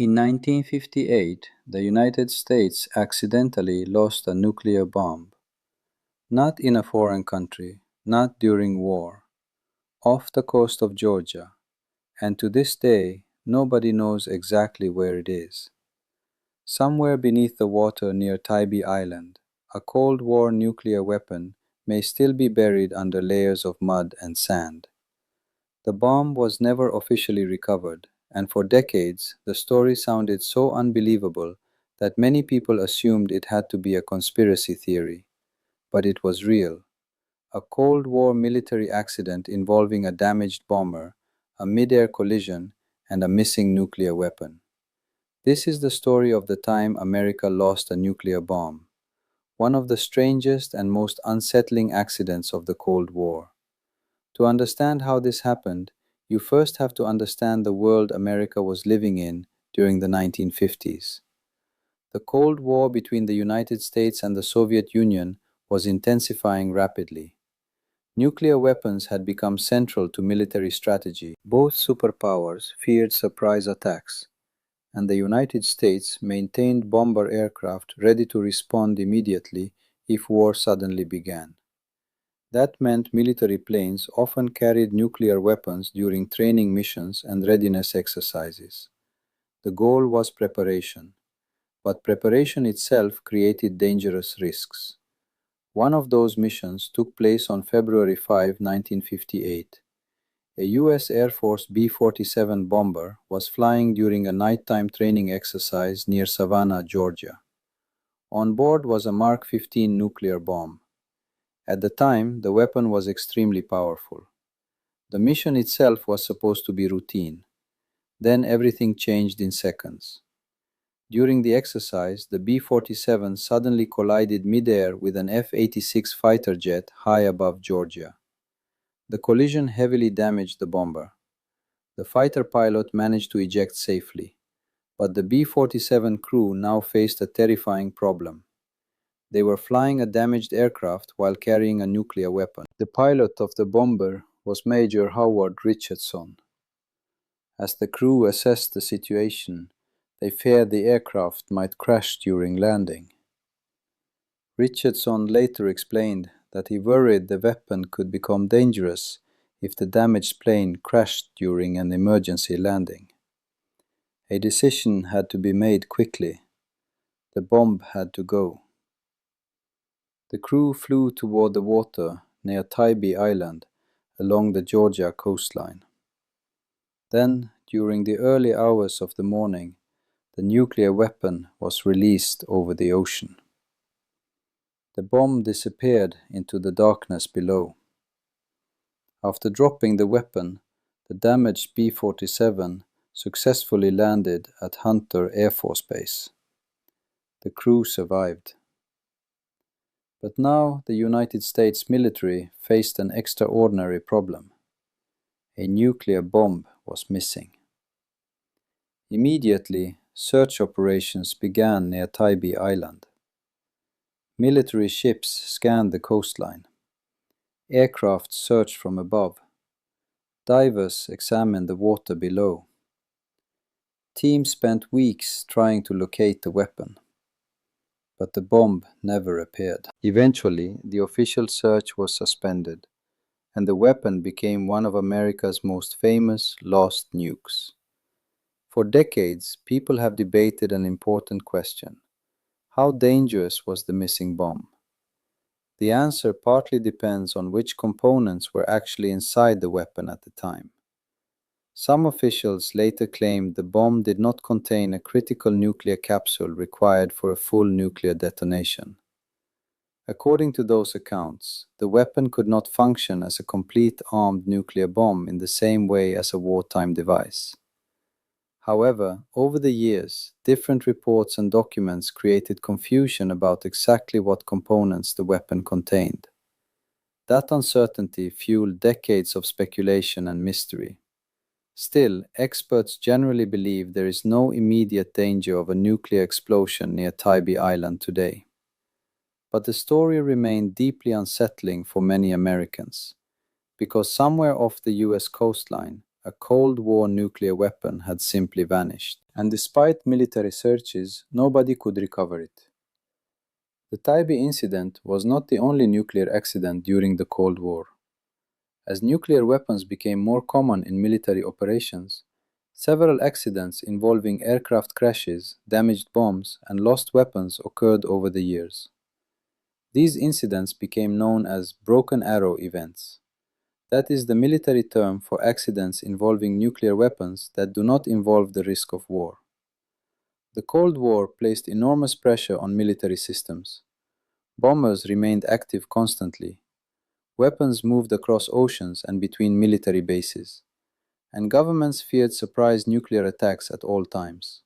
In 1958, the United States accidentally lost a nuclear bomb. Not in a foreign country, not during war, off the coast of Georgia, and to this day, nobody knows exactly where it is. Somewhere beneath the water near Tybee Island, a Cold War nuclear weapon may still be buried under layers of mud and sand. The bomb was never officially recovered, and for decades the story sounded so unbelievable that many people assumed it had to be a conspiracy theory. But it was real. A Cold War military accident involving a damaged bomber, a mid-air collision, and a missing nuclear weapon. This is the story of the time America lost a nuclear bomb, one of the strangest and most unsettling accidents of the Cold War. To understand how this happened, you first have to understand the world America was living in during the 1950s. The Cold War between the United States and the Soviet Union was intensifying rapidly. Nuclear weapons had become central to military strategy. Both superpowers feared surprise attacks, and the United States maintained bomber aircraft ready to respond immediately if war suddenly began. That meant military planes often carried nuclear weapons during training missions and readiness exercises. The goal was preparation, but preparation itself created dangerous risks. One of those missions took place on February 5, 1958. A U.S. Air Force B-47 bomber was flying during a nighttime training exercise near Savannah, Georgia. On board was a Mark 15 nuclear bomb. At the time, the weapon was extremely powerful. The mission itself was supposed to be routine. Then everything changed in seconds. During the exercise, the B-47 suddenly collided mid-air with an F-86 fighter jet high above Georgia. The collision heavily damaged the bomber. The fighter pilot managed to eject safely, but the B-47 crew now faced a terrifying problem. They were flying a damaged aircraft while carrying a nuclear weapon. The pilot of the bomber was Major Howard Richardson. As the crew assessed the situation, they feared the aircraft might crash during landing. Richardson later explained that he worried the weapon could become dangerous if the damaged plane crashed during an emergency landing. A decision had to be made quickly. The bomb had to go. The crew flew toward the water near Tybee Island along the Georgia coastline. Then, during the early hours of the morning, the nuclear weapon was released over the ocean. The bomb disappeared into the darkness below. After dropping the weapon, the damaged B-47 successfully landed at Hunter Air Force Base. The crew survived. But now the United States military faced an extraordinary problem. A nuclear bomb was missing. Immediately, search operations began near Tybee Island. Military ships scanned the coastline. Aircraft searched from above. Divers examined the water below. Teams spent weeks trying to locate the weapon, but the bomb never appeared. Eventually, the official search was suspended, and the weapon became one of America's most famous lost nukes. For decades, people have debated an important question. How dangerous was the missing bomb? The answer partly depends on which components were actually inside the weapon at the time. Some officials later claimed the bomb did not contain a critical nuclear capsule required for a full nuclear detonation. According to those accounts, the weapon could not function as a complete armed nuclear bomb in the same way as a wartime device. However, over the years, different reports and documents created confusion about exactly what components the weapon contained. That uncertainty fueled decades of speculation and mystery. Still, experts generally believe there is no immediate danger of a nuclear explosion near Tybee Island today. But the story remained deeply unsettling for many Americans, because somewhere off the US coastline, a Cold War nuclear weapon had simply vanished. And despite military searches, nobody could recover it. The Tybee incident was not the only nuclear accident during the Cold War. As nuclear weapons became more common in military operations, several accidents involving aircraft crashes, damaged bombs, and lost weapons occurred over the years. These incidents became known as broken arrow events. That is the military term for accidents involving nuclear weapons that do not involve the risk of war. The Cold War placed enormous pressure on military systems. Bombers remained active constantly. Weapons moved across oceans and between military bases, and governments feared surprise nuclear attacks at all times.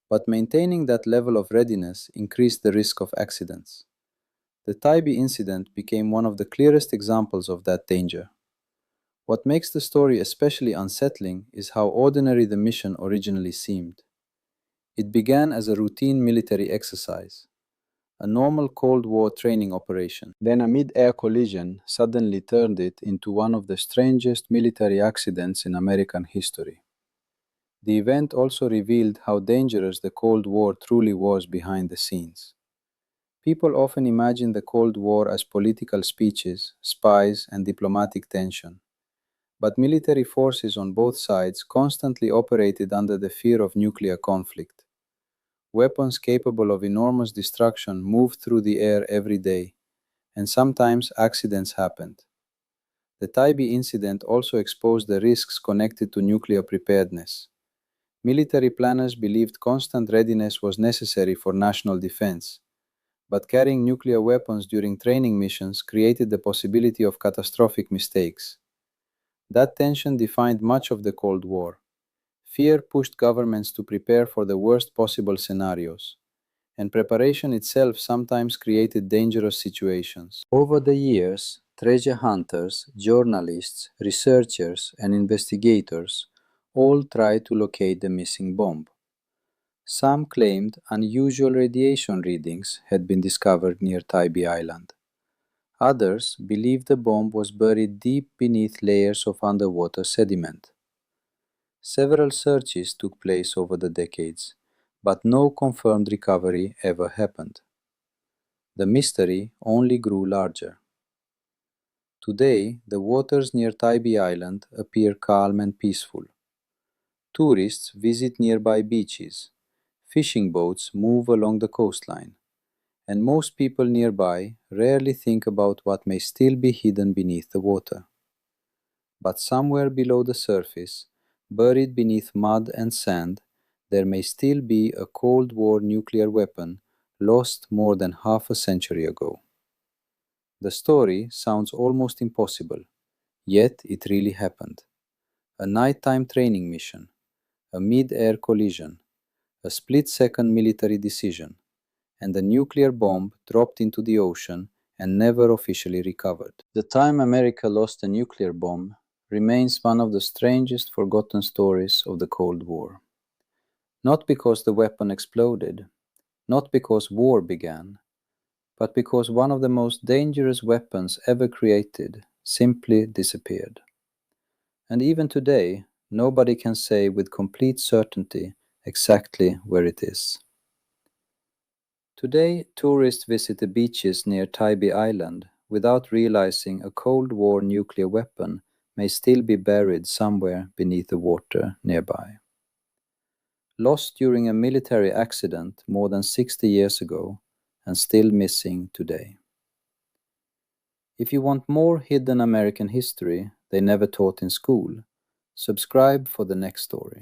But maintaining that level of readiness increased the risk of accidents. The Tybee incident became one of the clearest examples of that danger. What makes the story especially unsettling is how ordinary the mission originally seemed. It began as a routine military exercise, a normal Cold War training operation. Then a mid-air collision suddenly turned it into one of the strangest military accidents in American history. The event also revealed how dangerous the Cold War truly was behind the scenes. People often imagine the Cold War as political speeches, spies, and diplomatic tension. But military forces on both sides constantly operated under the fear of nuclear conflict. Weapons capable of enormous destruction moved through the air every day, and sometimes accidents happened. The Tybee incident also exposed the risks connected to nuclear preparedness. Military planners believed constant readiness was necessary for national defense, but carrying nuclear weapons during training missions created the possibility of catastrophic mistakes. That tension defined much of the Cold War. Fear pushed governments to prepare for the worst possible scenarios, and preparation itself sometimes created dangerous situations. Over the years, treasure hunters, journalists, researchers, and investigators all tried to locate the missing bomb. Some claimed unusual radiation readings had been discovered near Tybee Island. Others believed the bomb was buried deep beneath layers of underwater sediment. Several searches took place over the decades, but no confirmed recovery ever happened. The mystery only grew larger. Today, the waters near Tybee Island appear calm and peaceful. Tourists visit nearby beaches, fishing boats move along the coastline, and most people nearby rarely think about what may still be hidden beneath the water. But somewhere below the surface, buried beneath mud and sand, there may still be a Cold War nuclear weapon lost more than half a century ago. The story sounds almost impossible, yet it really happened. A nighttime training mission, a mid-air collision, a split-second military decision, and a nuclear bomb dropped into the ocean and never officially recovered. The time America lost a nuclear bomb remains one of the strangest forgotten stories of the Cold War. Not because the weapon exploded, not because war began, but because one of the most dangerous weapons ever created simply disappeared. And even today, nobody can say with complete certainty exactly where it is. Today, tourists visit the beaches near Tybee Island without realizing a Cold War nuclear weapon may still be buried somewhere beneath the water nearby. Lost during a military accident more than 60 years ago and still missing today. If you want more hidden American history they never taught in school, subscribe for the next story.